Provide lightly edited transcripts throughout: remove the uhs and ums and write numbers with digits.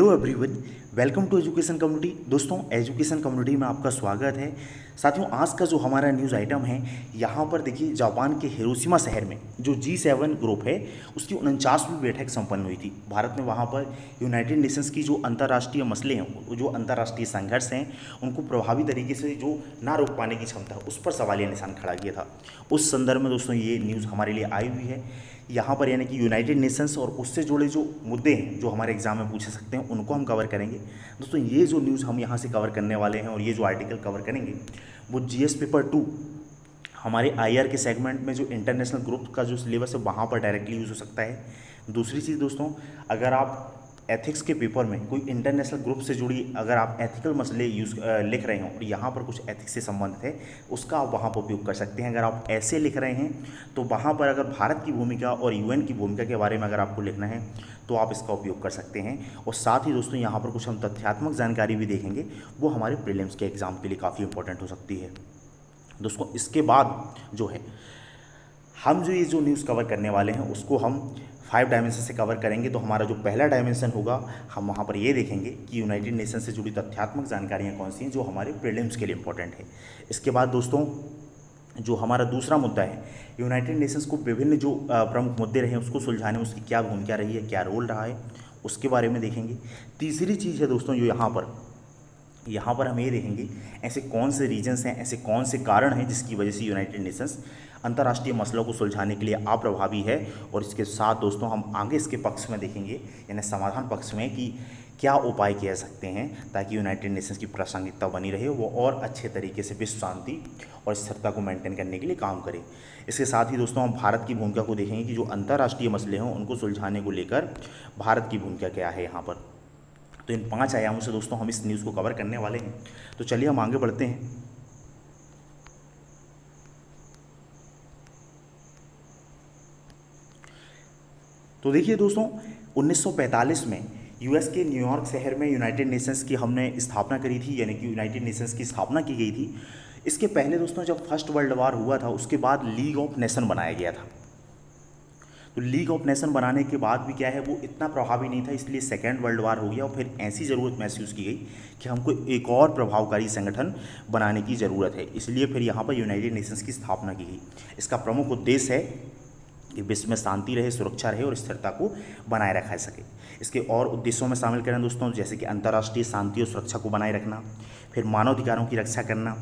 Hello everyone, welcome to education community. दोस्तों, education community में आपका स्वागत है। साथियों, आज का जो हमारा न्यूज़ आइटम है, यहाँ पर देखिए जापान के हिरोशिमा शहर में जो G7 ग्रुप है उसकी 49वीं बैठक संपन्न हुई थी। भारत ने वहाँ पर यूनाइटेड नेशंस की जो अंतर्राष्ट्रीय मसले हैं, जो अंतर्राष्ट्रीय संघर्ष हैं, उनको प्रभावी तरीके से जो ना रोक पाने की क्षमता है उस पर सवालिया निशान खड़ा किया था। उस संदर्भ में दोस्तों ये न्यूज़ हमारे लिए आई हुई है। यहाँ पर यानी कि यूनाइटेड नेशंस और उससे जुड़े जो मुद्दे हैं जो हमारे एग्जाम में पूछे सकते हैं उनको हम कवर करेंगे। दोस्तों, ये जो न्यूज़ हम यहाँ से कवर करने वाले हैं और ये जो आर्टिकल कवर करेंगे वो GS पेपर 2 हमारे IR के सेगमेंट में जो इंटरनेशनल ग्रुप का जो सिलेबस है वहाँ पर डायरेक्टली यूज़ हो सकता है। दूसरी चीज़ दोस्तों, अगर आप एथिक्स के पेपर में कोई इंटरनेशनल ग्रुप से जुड़ी अगर आप एथिकल मसले लिख रहे हों और यहाँ पर कुछ एथिक्स से संबंधित है उसका आप वहाँ पर उपयोग कर सकते हैं। अगर आप ऐसे लिख रहे हैं तो वहाँ पर अगर भारत की भूमिका और UN की भूमिका के बारे में अगर आपको लिखना है तो आप इसका उपयोग कर सकते हैं। और साथ ही दोस्तों यहाँ पर कुछ हम तथ्यात्मक जानकारी भी देखेंगे, वो हमारे प्रीलिम्स के एग्ज़ाम के लिए काफ़ी इंपॉर्टेंट हो सकती है। दोस्तों, इसके बाद जो है हम जो ये जो न्यूज़ कवर करने वाले हैं उसको हम 5 डायमेंशन से कवर करेंगे। तो हमारा जो पहला डायमेंशन होगा हम वहाँ पर ये देखेंगे कि यूनाइटेड नेशन से जुड़ी तथ्यात्मक जानकारियाँ कौन सी हैं जो हमारे प्रीलिम्स के लिए इंपॉर्टेंट है। इसके बाद दोस्तों जो हमारा दूसरा मुद्दा है, यूनाइटेड नेशंस को विभिन्न जो प्रमुख मुद्दे रहे हैं उसको सुलझाने में उसकी क्या भूमिका रही है, क्या रोल रहा है, उसके बारे में देखेंगे। तीसरी चीज़ है दोस्तों जो यहाँ पर हम ये देखेंगे ऐसे कौन से रीजन्स हैं, ऐसे कौन से कारण हैं जिसकी वजह से यूनाइटेड नेशंस अंतर्राष्ट्रीय मसलों को सुलझाने के लिए अप्रभावी है। और इसके साथ दोस्तों हम आगे इसके पक्ष में देखेंगे यानी समाधान पक्ष में कि क्या उपाय किए जा सकते हैं ताकि यूनाइटेड नेशंस की प्रासंगिकता बनी रहे, वो और अच्छे तरीके से विश्व शांति और स्थिरता को मेंटेन करने के लिए काम करे। इसके साथ ही दोस्तों हम भारत की भूमिका को देखेंगे कि जो अंतर्राष्ट्रीय मसले हों उनको सुलझाने को लेकर भारत की भूमिका क्या है यहाँ पर। तो इन 5 आयामों से दोस्तों हम इस न्यूज़ को कवर करने वाले हैं। तो चलिए हम आगे बढ़ते हैं। तो देखिए दोस्तों, 1945 में US के न्यूयॉर्क शहर में यूनाइटेड नेशंस की हमने स्थापना करी थी, यानी कि यूनाइटेड नेशंस की स्थापना की गई थी। इसके पहले दोस्तों जब फर्स्ट वर्ल्ड वॉर हुआ था उसके बाद लीग ऑफ नेशन बनाया गया था। तो लीग ऑफ नेशन बनाने के बाद भी क्या है वो इतना प्रभावी नहीं था, इसलिए सेकेंड वर्ल्ड वॉर हो गया और फिर ऐसी ज़रूरत महसूस की गई कि हमको एक और प्रभावकारी संगठन बनाने की ज़रूरत है। इसलिए फिर यहाँ पर यूनाइटेड नेशंस की स्थापना की गई। इसका प्रमुख उद्देश्य है कि विश्व में शांति रहे, सुरक्षा रहे और स्थिरता को बनाए रखा सके। इसके और उद्देश्यों में शामिल करें दोस्तों जैसे कि अंतर्राष्ट्रीय शांति और सुरक्षा को बनाए रखना, फिर मानवाधिकारों की रक्षा करना,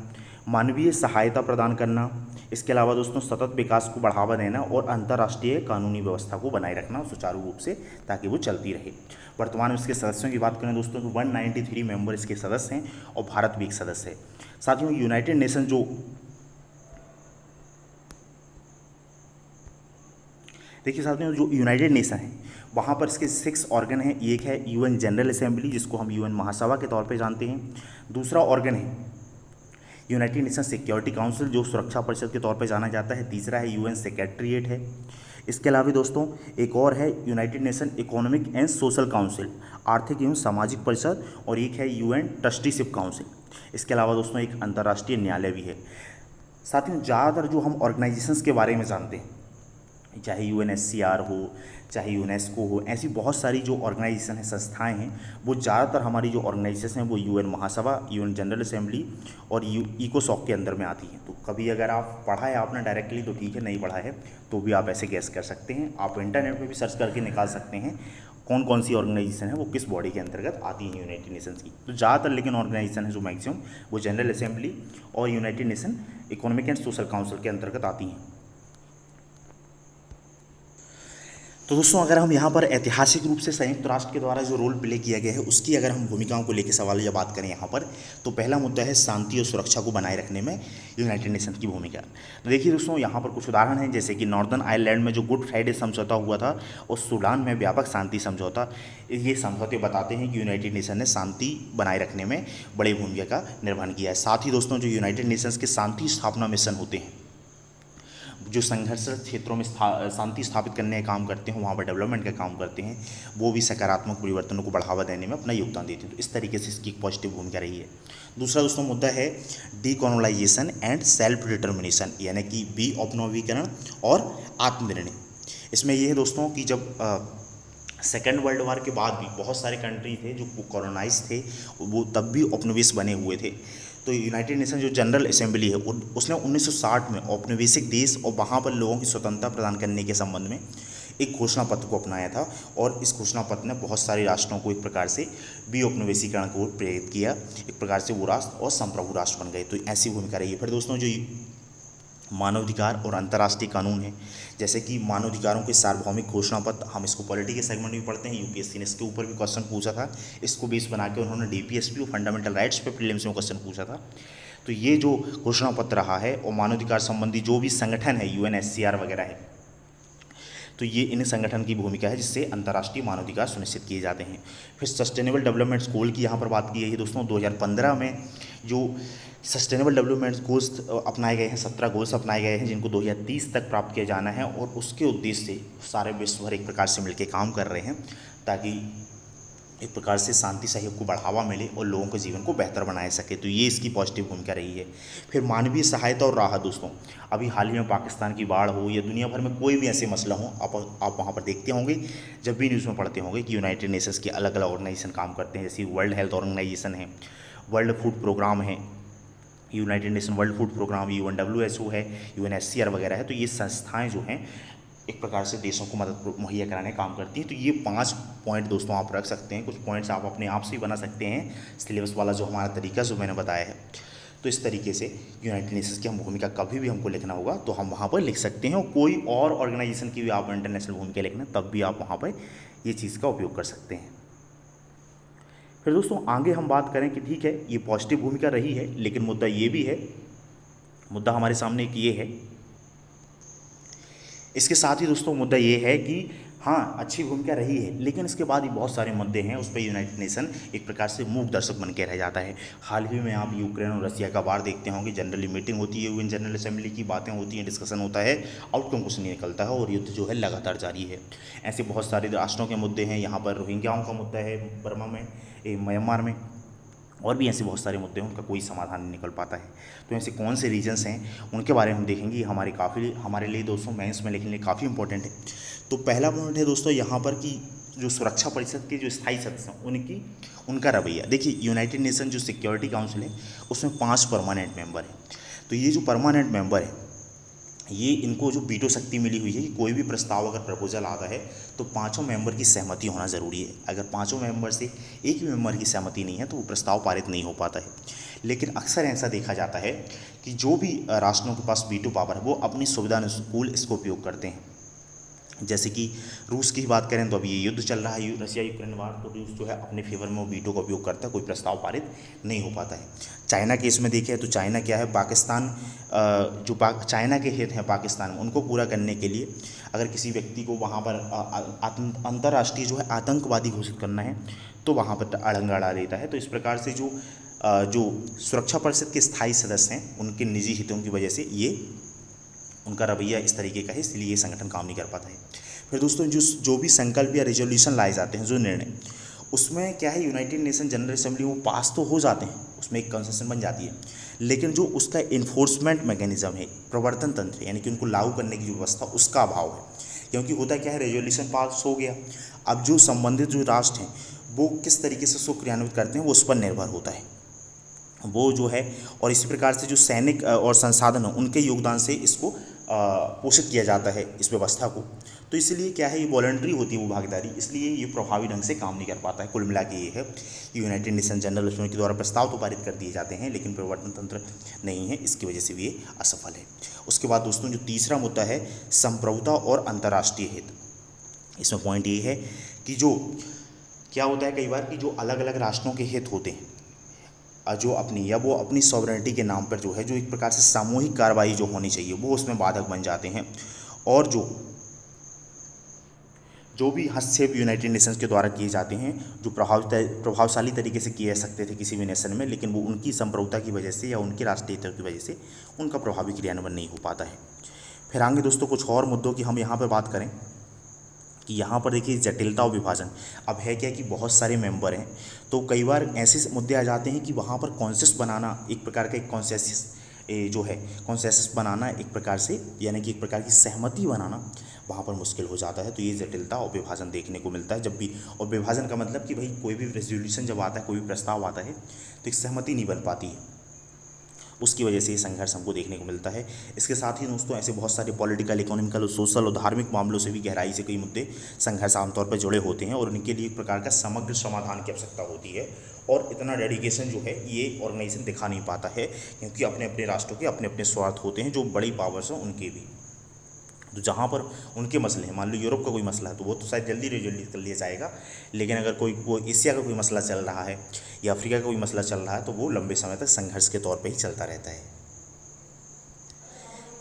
मानवीय सहायता प्रदान करना, इसके अलावा दोस्तों सतत विकास को बढ़ावा देना और अंतर्राष्ट्रीय कानूनी व्यवस्था को बनाए रखना सुचारू रूप से ताकि वो चलती रहे। वर्तमान में इसके सदस्यों की बात करें दोस्तों तो 193 मेंबर इसके सदस्य हैं और भारत भी एक सदस्य है। साथियों, यूनाइटेड नेशन जो देखिए साथियों जो यूनाइटेड नेशन है वहाँ पर इसके 6 ऑर्गन हैं। एक है UN जनरल असेंबली जिसको हम UN महासभा के तौर पे जानते हैं। दूसरा ऑर्गन है यूनाइटेड नेशन सिक्योरिटी काउंसिल जो सुरक्षा परिषद के तौर पे जाना जाता है। तीसरा है UN सेक्रेटरीट है। इसके अलावा दोस्तों एक और है united nation economic and social council, आर्थिक एवं सामाजिक परिषद, और एक है UN ट्रस्टीशिप काउंसिल। इसके अलावा दोस्तों एक अंतर्राष्ट्रीय न्यायालय भी है। साथियों, ज़्यादातर जो हम ऑर्गेनाइजेशंस के बारे में जानते हैं, चाहे UNSCR हो, चाहे UNESCO हो, ऐसी बहुत सारी जो ऑर्गेनाइजेशन हैं, संस्थाएं हैं, वो ज़्यादातर हमारी जो ऑर्गेनाइजेशन हैं वो UN महासभा, UN जनरल असेंबली और इकोसॉक के अंदर में आती हैं। तो कभी अगर आप पढ़ा है आपने डायरेक्टली तो ठीक है, नहीं पढ़ा है तो भी आप ऐसे गैस कर सकते हैं। आप इंटरनेट में भी सर्च करके निकाल सकते हैं कौन कौन सी ऑर्गेनाइजेशन है वो किस बॉडी के अंतर्गत आती हैं यूनाइटेड नेशंस की। तो ज़्यादातर लेकिन ऑर्गेनाइजेशन है जो मैक्सिमम वो जनरल असेंबली और United nation economic and social council के अंतर्गत आती हैं। तो दोस्तों अगर हम यहाँ पर ऐतिहासिक रूप से संयुक्त राष्ट्र के द्वारा जो रोल प्ले किया गया है उसकी अगर हम भूमिकाओं को लेकर सवाल या बात करें यहाँ पर, तो पहला मुद्दा है शांति और सुरक्षा को बनाए रखने में यूनाइटेड नेशन की भूमिका। तो देखिए दोस्तों यहाँ पर कुछ उदाहरण हैं जैसे कि नॉर्दर्न आयरलैंड में जो गुड फ्राइडे समझौता हुआ था और सूडान में व्यापक शांति समझौता, ये समझौते बताते हैं कि यूनाइटेड नेशन ने शांति बनाए रखने में बड़ी भूमिका का निर्वहन किया है। साथ ही दोस्तों जो यूनाइटेड नेशंस के शांति स्थापना मिशन होते हैं जो संघर्षरत क्षेत्रों में शांति स्थापित करने का काम करते हैं, वहाँ पर डेवलपमेंट का काम करते हैं, वो भी सकारात्मक परिवर्तनों को बढ़ावा देने में अपना योगदान देते हैं। तो इस तरीके से इसकी एक पॉजिटिव भूमिका रही है। दूसरा दोस्तों मुद्दा है डीकोलोनाइजेशन एंड सेल्फ डिटर्मिनेशन, यानी कि विऔपनिवेशीकरण और आत्मनिर्णय। इसमें यह है दोस्तों कि जब सेकेंड वर्ल्ड वार के बाद भी बहुत सारे कंट्री थे जो कॉलोनाइज थे, वो तब भी औपनिवेश बने हुए थे। तो यूनाइटेड नेशन जो जनरल असेंबली है उसने 1960 में औपनिवेशिक देश और वहाँ पर लोगों की स्वतंत्रता प्रदान करने के संबंध में एक घोषणा पत्र को अपनाया था, और इस घोषणा पत्र ने बहुत सारे राष्ट्रों को एक प्रकार से विऔपनिवेशीकरण को प्रेरित किया। एक प्रकार से वो राष्ट्र और संप्रभु राष्ट्र बन गए। तो ऐसी भूमिका रही है। फिर दोस्तों, जो मानवाधिकार और अंतर्राष्ट्रीय कानून है, जैसे कि मानवाधिकारों के सार्वभौमिक घोषणा पत्र, हम इसको पॉलिटी के सेगमेंट में पढ़ते हैं। यूपीएससी ने इसके ऊपर भी क्वेश्चन पूछा था। इसको बेस बना के उन्होंने डीपीएसपी और फंडामेंटल राइट्स पे प्रीलिम्स में क्वेश्चन पूछा था। तो ये जो घोषणा पत्र रहा है, और मानवाधिकार संबंधी जो भी संगठन है, यूएनएचसीआर वगैरह है, तो ये इन संगठन की भूमिका है जिससे अंतर्राष्ट्रीय मानवाधिकार सुनिश्चित किए जाते हैं। फिर सस्टेनेबल डेवलपमेंट गोल की यहाँ पर बात की गई है दोस्तों। 2015 में जो सस्टेनेबल डेवलपमेंट गोल्स अपनाए गए हैं, 17 गोल्स अपनाए गए हैं जिनको 2030 तक प्राप्त किया जाना है, और उसके उद्देश्य से सारे विश्व भर एक प्रकार से मिलकर काम कर रहे हैं ताकि एक प्रकार से शांति सहयोग को बढ़ावा मिले और लोगों के जीवन को बेहतर बनाए सके। तो ये इसकी पॉजिटिव भूमिका रही है। फिर मानवीय सहायता और राहत दोस्तों, अभी हाल ही में पाकिस्तान की बाढ़ हो या दुनिया भर में कोई भी ऐसे मसला हो, आप वहाँ पर देखते होंगे, जब भी न्यूज़ में पढ़ते होंगे कि यूनाइटेड नेशंस के अलग अलग ऑर्गेनाइजेशन काम करते हैं। जैसे वर्ल्ड हेल्थ ऑर्गेनाइजेशन है, वर्ल्ड फूड प्रोग्राम है, united nation world food programme, WHO है, UNHCR वगैरह है। तो ये संस्थाएं जो हैं एक प्रकार से देशों को मदद मुहैया कराने काम करती हैं। तो ये 5 पॉइंट दोस्तों आप रख सकते हैं। कुछ पॉइंट्स आप अपने आप से ही बना सकते हैं, सिलेबस वाला जो हमारा तरीका जो मैंने बताया है। तो इस तरीके से यूनाइटेड नेशंस की हम भूमिका कभी भी हमको लिखना होगा तो हम वहाँ पर लिख सकते हैं, और कोई और ऑर्गेनाइजेशन की भी आप इंटरनेशनल भूमिका लिखना तब भी आप वहाँ पर ये चीज़ का उपयोग कर सकते हैं। फिर दोस्तों आगे हम बात करें कि ठीक है, ये पॉजिटिव भूमिका रही है, लेकिन मुद्दा ये भी है, मुद्दा हमारे सामने एक ये है। इसके साथ ही दोस्तों मुद्दा ये है कि हाँ, अच्छी भूमिका रही है, लेकिन इसके बाद भी बहुत सारे मुद्दे हैं, उस पर यूनाइटेड नेशन एक प्रकार से मूक दर्शक बन के रह जाता है। हाल ही में आप यूक्रेन और रसिया का वार देखते होंगे। जनरली मीटिंग होती है, यूएन जनरल असेंबली की बातें होती हैं, डिस्कशन होता है, आउटकम कुछ नहीं निकलता है, और युद्ध जो है लगातार जारी है। ऐसे बहुत सारे राष्ट्रों के मुद्दे हैं। यहाँ पर रोहिंग्याओं का मुद्दा है बर्मा में, म्यांमार में, और भी ऐसे बहुत सारे मुद्दे हैं, उनका कोई समाधान नहीं निकल पाता है। तो ऐसे कौन से रीजन्स हैं उनके बारे में हम देखेंगे। हमारे लिए दोस्तों मेंस में लिखने के लिए काफ़ी इंपॉर्टेंट है। तो पहला पॉइंट है दोस्तों यहाँ पर कि जो सुरक्षा परिषद के जो स्थायी सदस्य हैं उनका रवैया। देखिए, यूनाइटेड नेशन जो सिक्योरिटी काउंसिल है उसमें 5 परमानेंट मेंबर हैं। तो ये जो परमानेंट मेंबर है, ये इनको जो वीटो शक्ति मिली हुई है कि कोई भी प्रस्ताव अगर प्रपोजल आता है तो 5 मेंबर की सहमति होना ज़रूरी है। अगर 5 मेंबर से एक भी मेंबर की सहमति नहीं है तो वो प्रस्ताव पारित नहीं हो पाता है। लेकिन अक्सर ऐसा देखा जाता है कि जो भी राष्ट्रों के पास वीटो पावर है वो अपनी सुविधा अनुकूल इसको उपयोग करते हैं। जैसे कि रूस की बात करें तो अभी ये युद्ध चल रहा है, रसिया यूक्रेन वार, तो रूस जो है अपने फेवर में वो वीटो का उपयोग करता है, कोई प्रस्ताव पारित नहीं हो पाता है। चाइना केस में देखें तो चाइना क्या है, पाकिस्तान चाइना के हित हैं पाकिस्तान में, उनको पूरा करने के लिए अगर किसी व्यक्ति को वहाँ पर अंतर्राष्ट्रीय जो है आतंकवादी घोषित करना है तो वहाँ पर अड़ंगा अड़ा देता है। तो इस प्रकार से जो सुरक्षा परिषद के स्थायी सदस्य हैं उनके निजी हितों की वजह से ये उनका रवैया इस तरीके का है, इसलिए ये संगठन काम नहीं कर पाता है। फिर दोस्तों जो भी संकल्प या रेजोल्यूशन लाए जाते हैं, जो निर्णय, उसमें क्या है, यूनाइटेड नेशन जनरल असेंबली वो पास तो हो जाते हैं, उसमें एक कंसेशन बन जाती है, लेकिन जो उसका इन्फोर्समेंट मैकेनिज्म है, प्रवर्तन तंत्र, यानी कि उनको लागू करने की जो व्यवस्था, उसका अभाव है। क्योंकि होता क्या है, रेजोल्यूशन पास हो गया, अब जो संबंधित जो राष्ट्र हैं वो किस तरीके से उसको क्रियान्वित करते हैं वो उस पर निर्भर होता है, वो जो है। और इसी प्रकार से जो सैनिक और संसाधन हैं उनके योगदान से इसको पोषित किया जाता है इस व्यवस्था को। तो इसलिए क्या है, ये वॉलंटरी होती है वो भागीदारी, इसलिए ये प्रभावी ढंग से काम नहीं कर पाता है। कुल मिला के ये है, यूनाइटेड नेशन जनरल असेंबली के द्वारा प्रस्ताव तो पारित कर दिए जाते हैं लेकिन प्रवर्तन तंत्र नहीं है, इसकी वजह से भी ये असफल है। उसके बाद दोस्तों जो तीसरा मुद्दा है, संप्रभुता और अंतर्राष्ट्रीय हित। इसमें पॉइंट ये है कि जो क्या होता है कई बार कि जो अलग अलग राष्ट्रों के हित होते हैं, जो अपनी सॉवरेनिटी के नाम पर जो है, जो एक प्रकार से सामूहिक कार्रवाई जो होनी चाहिए वो उसमें बाधक बन जाते हैं। और जो भी हस्तक्षेप यूनाइटेड नेशंस के द्वारा किए जाते हैं, जो प्रभावशाली तरीके से किए जा सकते थे किसी भी नेशन में, लेकिन वो उनकी संप्रभुता की वजह से या उनके राष्ट्रीय हितों की वजह से उनका प्रभावी क्रियान्वयन नहीं हो पाता है। फिर आगे दोस्तों कुछ और मुद्दों की हम यहाँ पर बात करें कि यहाँ पर देखिए जटिलता और विभाजन। अब है क्या कि बहुत सारे मेंबर हैं, तो कई बार ऐसे मुद्दे आ जाते हैं कि वहाँ पर कॉन्सेंसस बनाना, एक प्रकार का एक कॉन्सेंसस बनाना एक प्रकार से, यानी कि एक प्रकार की सहमति बनाना वहाँ पर मुश्किल हो जाता है। तो ये जटिलता और विभाजन देखने को मिलता है जब भी, और विभाजन का मतलब कि भाई कोई भी रेजोल्यूशन जब आता है, कोई भी प्रस्ताव आता है तो एक सहमति नहीं बन पाती है, उसकी वजह से ये संघर्ष हमको देखने को मिलता है। इसके साथ ही दोस्तों ऐसे बहुत सारे पॉलिटिकल, इकोनॉमिकल और सोशल और धार्मिक मामलों से भी गहराई से कई मुद्दे संघर्ष आमतौर पर जुड़े होते हैं और उनके लिए एक प्रकार का समग्र समाधान की आवश्यकता होती है। और इतना डेडिकेशन जो है ये ऑर्गेनाइजेशन दिखा नहीं पाता है, क्योंकि अपने अपने राष्ट्रों के अपने अपने स्वार्थ होते हैं, जो बड़ी पावर्स हैं उनके भी। तो जहाँ पर उनके मसले हैं, मान लो यूरोप का कोई मसला है तो वो तो शायद जल्दी रिजोल्व कर लिया जाएगा, लेकिन अगर कोई एशिया का कोई मसला चल रहा है या अफ्रीका का कोई मसला चल रहा है तो वो लंबे समय तक संघर्ष के तौर पे ही चलता रहता है।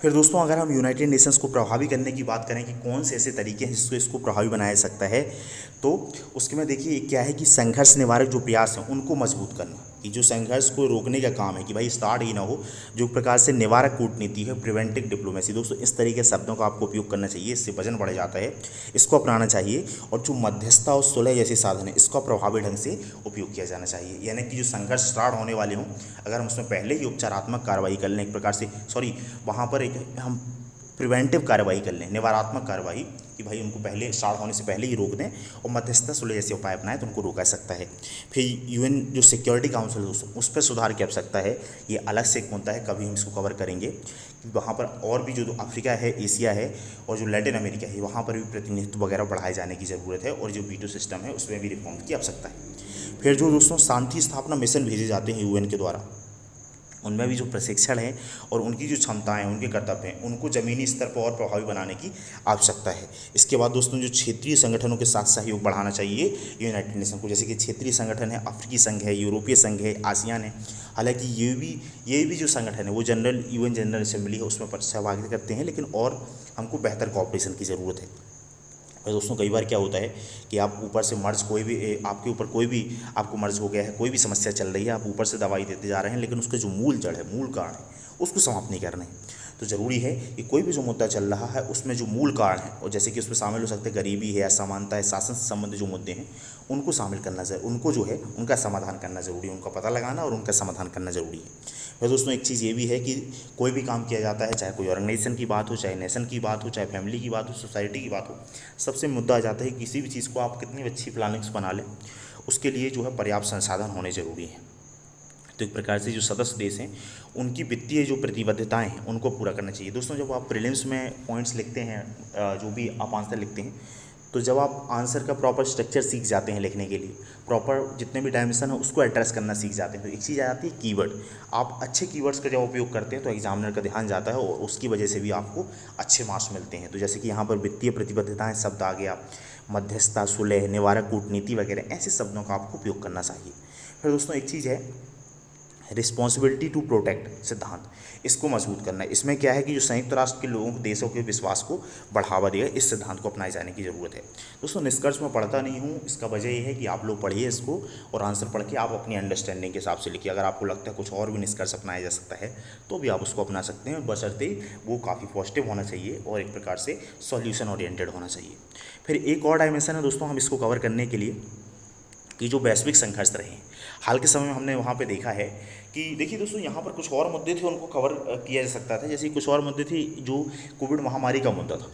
फिर दोस्तों अगर हम यूनाइटेड नेशंस को प्रभावी करने की बात करें कि कौन से ऐसे तरीके हैं जिससे इसको प्रभावी बनाया जा सकता है, तो उसके में देखिए क्या है कि संघर्ष निवारक जो प्रयास हैं उनको मजबूत करना, कि जो संघर्ष को रोकने का काम है कि भाई स्टार्ट ही ना हो, जो एक प्रकार से निवारक कूटनीति है, प्रिवेंटिव डिप्लोमेसी, दोस्तों इस तरीके के शब्दों का आपको उपयोग करना चाहिए, इससे वजन बढ़ जाता है, इसको अपनाना चाहिए। और जो मध्यस्थता और सुलह जैसे साधन है इसका प्रभावी ढंग से उपयोग किया जाना चाहिए, यानी कि जो संघर्ष स्टार्ट होने वाले हों अगर हम उसमें पहले ही उपचारात्मक कार्रवाई कर लें, एक प्रकार से वहाँ पर एक हम प्रिवेंटिव कार्रवाई कर लें, निवारात्मक कार्रवाई, कि भाई उनको पहले स्टार्ट होने से पहले ही रोक दें और मध्यस्थता सुलह जैसे उपाय अपनाएं तो उनको रोका जा सकता है। फिर यूएन जो सिक्योरिटी काउंसिल है दोस्तों उस पर सुधार की आवश्यकता है, ये अलग से एक मुद्दा है, कभी हम इसको कवर करेंगे। वहाँ पर और भी जो अफ्रीका है, एशिया है और जो लैटिन अमेरिका है वहाँ पर भी प्रतिनिधित्व वगैरह बढ़ाए जाने की ज़रूरत है, और जो वीटो सिस्टम है उसमें भी रिफॉर्म की आवश्यकता है। फिर जो दोस्तों शांति स्थापना मिशन भेजे जाते हैं यूएन के द्वारा, उनमें भी जो प्रशिक्षण है और उनकी जो क्षमताएं, उनके कर्तव्य हैं, उनको ज़मीनी स्तर पर और प्रभावी बनाने की आवश्यकता है। इसके बाद दोस्तों जो क्षेत्रीय संगठनों के साथ सहयोग बढ़ाना चाहिए यूनाइटेड नेशन को, जैसे कि क्षेत्रीय संगठन है, अफ्रीकी संघ है, यूरोपीय संघ है, आसियान है। हालांकि ये भी जो संगठन है वो यूएन जनरल असेंबली है उसमें सहभागिता करते हैं, लेकिन और हमको बेहतर कॉपरेशन की ज़रूरत है। और दोस्तों कई बार क्या होता है कि आप ऊपर से मर्ज आपके ऊपर कोई भी आपको मर्ज हो गया है, कोई भी समस्या चल रही है, आप ऊपर से दवाई देते जा रहे हैं, लेकिन उसका जो मूल जड़ है, मूल कारण है, उसको समाप्त नहीं कर रहे हैं। तो ज़रूरी है कि कोई भी जो मुद्दा चल रहा है उसमें जो मूल कारण है, और जैसे कि उसमें शामिल हो सकते हैं गरीबी है, असमानता है, शासन से संबंधित जो मुद्दे हैं उनको शामिल करना उनको जो है उनका समाधान करना ज़रूरी है, उनका पता लगाना और उनका समाधान करना ज़रूरी है। वह दोस्तों एक चीज़ ये भी है कि कोई भी काम किया जाता है, चाहे कोई ऑर्गेनाइजेशन की बात हो, चाहे नेशन की बात हो, चाहे फैमिली की बात हो, सोसाइटी की बात हो, सबसे मुद्दा आ जाता है कि किसी भी चीज़ को आप कितनी अच्छी प्लानिंग्स बना लें, उसके लिए जो है पर्याप्त संसाधन होने ज़रूरी हैं। तो एक प्रकार से जो सदस्य देश हैं उनकी वित्तीय जो प्रतिबद्धताएं हैं उनको पूरा करना चाहिए। दोस्तों जब आप प्रीलिम्स में पॉइंट्स लिखते हैं, जो भी आप आंसर लिखते हैं, तो जब आप आंसर का प्रॉपर स्ट्रक्चर सीख जाते हैं लिखने के लिए, प्रॉपर जितने भी डायमेंशन है उसको एड्रेस करना सीख जाते हैं, तो एक चीज़ आ जाती है कीवर्ड। आप अच्छे कीवर्ड्स का जब उपयोग करते हैं तो एग्जामिनर का ध्यान जाता है और उसकी वजह से भी आपको अच्छे मार्क्स मिलते हैं। तो जैसे कि यहाँ पर वित्तीय प्रतिबद्धताएं शब्द आ गया, मध्यस्थता, सुलह, निवारक कूटनीति वगैरह, ऐसे शब्दों का आपको उपयोग करना चाहिए। फिर दोस्तों एक चीज़ है रिस्पॉन्सिबिलिटी टू प्रोटेक्ट सिद्धांत, इसको मजबूत करना है। इसमें क्या है कि जो संयुक्त राष्ट्र के लोगों को, देशों के विश्वास को बढ़ावा देगा, इस सिद्धांत को अपनाए जाने की ज़रूरत है। दोस्तों निष्कर्ष में पढ़ता नहीं हूँ, इसका वजह ये है कि आप लोग पढ़िए इसको और आंसर पढ़ के आप अपनी अंडरस्टैंडिंग के हिसाब से लिखिए। अगर आपको लगता है कुछ और भी निष्कर्ष अपनाया जा सकता है तो भी आप उसको अपना सकते हैं, बशर्ते वो काफ़ी पॉजिटिव होना चाहिए और एक प्रकार से सॉल्यूशन ओरिएंटेड होना चाहिए। फिर एक और डायमेंशन है दोस्तों हम इसको कवर करने के लिए कि जो वैश्विक संघर्ष रहे हैं हाल के समय में, हमने वहाँ पे देखा है कि देखिए दोस्तों यहाँ पर कुछ और मुद्दे थे उनको कवर किया जा सकता था। जैसे कुछ और मुद्दे थे, जो कोविड महामारी का मुद्दा था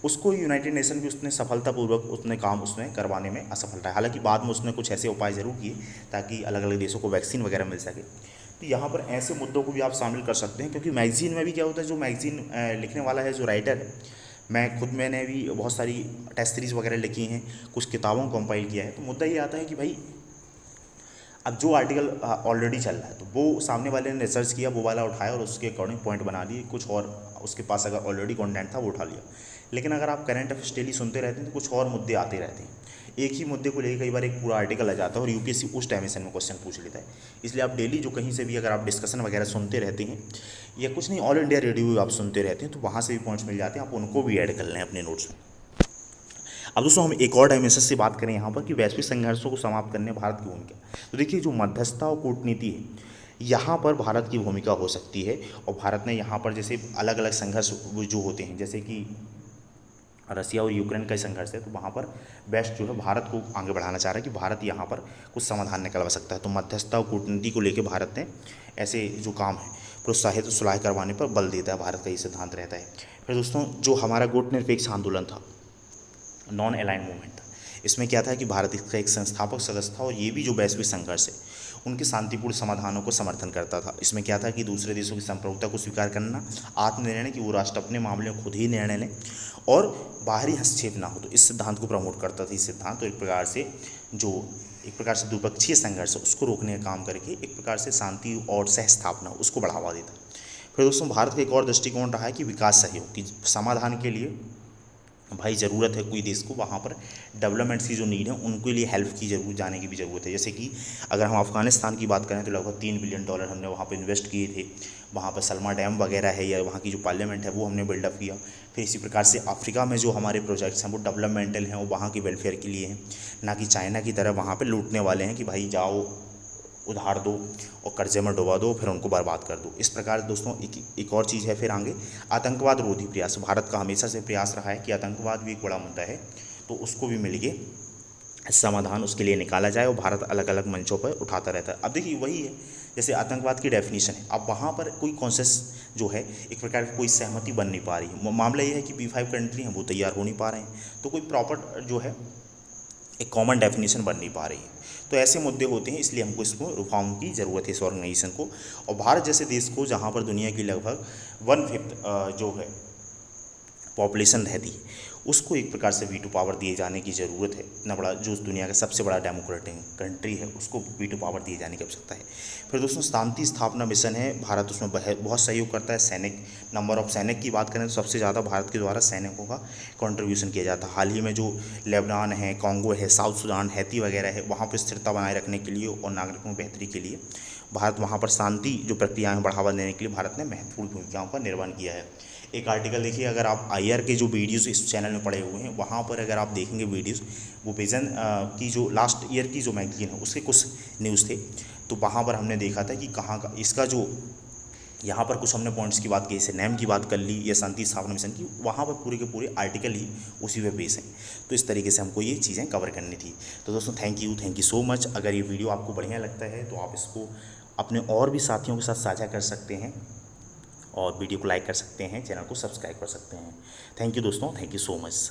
उसको यूनाइटेड नेशन भी उसने सफलतापूर्वक उसने करवाने में असफल रहा। हालांकि बाद में उसने कुछ ऐसे उपाय ज़रूर किए ताकि अलग अलग देशों को वैक्सीन वगैरह मिल सके। तो यहाँ पर ऐसे मुद्दों को भी आप शामिल कर सकते हैं, क्योंकि मैगज़ीन में भी क्या होता है, जो मैगज़ीन लिखने वाला है, जो राइटर है, मैंने भी बहुत सारी टेस्ट सीरीज़ वगैरह लिखी हैं, कुछ किताबों को कंपाइल किया है। तो मुद्दा ये आता है कि भाई अब जो आर्टिकल ऑलरेडी चल रहा है तो वो सामने वाले ने रिसर्च किया, वो वाला उठाया और उसके अकॉर्डिंग पॉइंट बना लिए, कुछ और उसके पास अगर ऑलरेडी कंटेंट था वो उठा लिया। लेकिन अगर आप करंट अफेयर्स डेली सुनते रहते हैं तो कुछ और मुद्दे आते रहते हैं, एक ही मुद्दे को लेकर कई बार एक पूरा आर्टिकल आ जाता है और यूपीएससी उस डायमेंशन में क्वेश्चन पूछ लेता है। इसलिए आप डेली जो कहीं से भी अगर आप डिस्कशन वगैरह सुनते रहते हैं, या कुछ नहीं ऑल इंडिया रेडियो आप सुनते रहते हैं, तो वहाँ से भी पॉइंट्स मिल जाते हैं, आप उनको भी ऐड कर लें अपने नोट्स में। अब दोस्तों हम एक और डायमेंशन से बात करें यहाँ पर कि वैश्विक संघर्षों को समाप्त करने में भारत की भूमिका। तो देखिए जो मध्यस्थता और कूटनीति है यहाँ पर भारत की भूमिका हो सकती है, और भारत ने यहाँ पर जैसे अलग अलग संघर्ष जो होते हैं, जैसे कि रसिया और यूक्रेन का संघर्ष है, तो वहाँ पर बेस्ट जो है भारत को आगे बढ़ाना चाह रहा है कि भारत यहाँ पर कुछ समाधान निकलवा सकता है। तो मध्यस्थता और कूटनीति को लेकर भारत ने ऐसे जो काम है प्रोत्साहित सुलह करवाने पर बल देता है, भारत का ये सिद्धांत रहता है। फिर दोस्तों जो हमारा गुटनिरपेक्ष आंदोलन था, नॉन अलाइंड मूवमेंट था, इसमें क्या था कि भारत इसका एक संस्थापक सदस्य था और ये भी जो वैश्विक संघर्ष है उनके शांतिपूर्ण समाधानों को समर्थन करता था। इसमें क्या था कि दूसरे देशों की संप्रभुता को स्वीकार करना, आत्मनिर्णय कि वो राष्ट्र अपने मामले में खुद ही निर्णय लें और बाहरी हस्तक्षेप ना हो, तो इस सिद्धांत को प्रमोट करता था। इस सिद्धांत तो एक प्रकार से द्विपक्षीय संघर्ष है उसको रोकने का काम करके एक प्रकार से शांति और सह स्थापना उसको बढ़ावा देता। फिर दोस्तों भारत का एक और दृष्टिकोण रहा है कि विकास सहयोग की समाधान के लिए भाई ज़रूरत है कोई देश को वहाँ पर डेवलपमेंट्स की जो नीड है उनके लिए हेल्प की जरूर जाने की भी ज़रूरत है। जैसे कि अगर हम अफगानिस्तान की बात करें तो लगभग $3 बिलियन हमने वहाँ पर इन्वेस्ट किए थे। वहाँ पर सलमा डैम वगैरह है या वहाँ की जो पार्लियामेंट है वो हमने बिल्डअप किया। फिर इसी प्रकार से अफ्रीका में जो हमारे प्रोजेक्ट्स हैं वो डेवलपमेंटल हैं, वो वहाँ की वेलफेयर के लिए हैं, ना कि चाइना की तरह वहाँ पर लूटने वाले हैं कि भाई जाओ उधार दो और कर्जे में डुबा दो फिर उनको बर्बाद कर दो। इस प्रकार दोस्तों एक और चीज़ है फिर आगे आतंकवाद रोधी प्रयास। भारत का हमेशा से प्रयास रहा है कि आतंकवाद भी एक बड़ा मुद्दा है, तो उसको भी मिल के समाधान उसके लिए निकाला जाए और भारत अलग अलग मंचों पर उठाता रहता है। अब देखिए वही है जैसे आतंकवाद की डेफिनेशन है, अब वहाँ पर कोई कॉन्सेंस जो है एक प्रकार की कोई सहमति बन नहीं पा रही है। मामला ये है कि P5 कंट्री हैं वो तैयार हो नहीं पा रहे हैं, तो कोई प्रॉपर जो है एक कॉमन डेफिनेशन बन नहीं पा रही है। तो ऐसे मुद्दे होते हैं, इसलिए हमको इसको रिफॉर्म की ज़रूरत है इस ऑर्गेनाइजेशन को। और भारत जैसे देश को जहाँ पर दुनिया की लगभग 1/5 जो है पॉपुलेशन रहती है उसको एक प्रकार से वीटो पावर दिए जाने की ज़रूरत है। इतना बड़ा जो दुनिया का सबसे बड़ा डेमोक्रेटिक कंट्री है उसको वीटो पावर दिए जाने की आवश्यकता है। फिर दोस्तों शांति स्थापना मिशन है, भारत उसमें बहुत सहयोग करता है। सैनिक नंबर ऑफ सैनिक की बात करें तो सबसे ज़्यादा भारत के द्वारा सैनिकों का कंट्रीब्यूशन किया जाता है। हाल ही में जो लेबनान है, कॉन्गो है, साउथ सुडान, हैती वगैरह है, वहाँ पर स्थिरता बनाए रखने के लिए और नागरिकों की बेहतरी के लिए भारत वहाँ पर शांति जो प्रक्रियाएँ बढ़ावा देने के लिए भारत ने महत्वपूर्ण भूमिकाओं का निर्वहन किया है। एक आर्टिकल देखिए, अगर आप IR के जो वीडियोस इस चैनल में पड़े हुए हैं वहाँ पर अगर आप देखेंगे वीडियोस, वो विजन की जो लास्ट ईयर की जो मैगजीन है उसके कुछ न्यूज़ थे, तो वहाँ पर हमने देखा था कि कहाँ का इसका जो यहाँ पर कुछ हमने पॉइंट्स की बात की, जैसे नैम की बात कर ली या शांति स्थापना मिशन की, वहाँ पर पूरे के पूरे आर्टिकल ही उसी पे बेस हैं। तो इस तरीके से हमको ये चीज़ें कवर करनी थी। तो दोस्तों थैंक यू सो मच। अगर ये वीडियो आपको बढ़िया लगता है तो आप इसको अपने और भी साथियों के साथ साझा कर सकते हैं और वीडियो को लाइक कर सकते हैं, चैनल को सब्सक्राइब कर सकते हैं। थैंक यू दोस्तों, थैंक यू सो मच।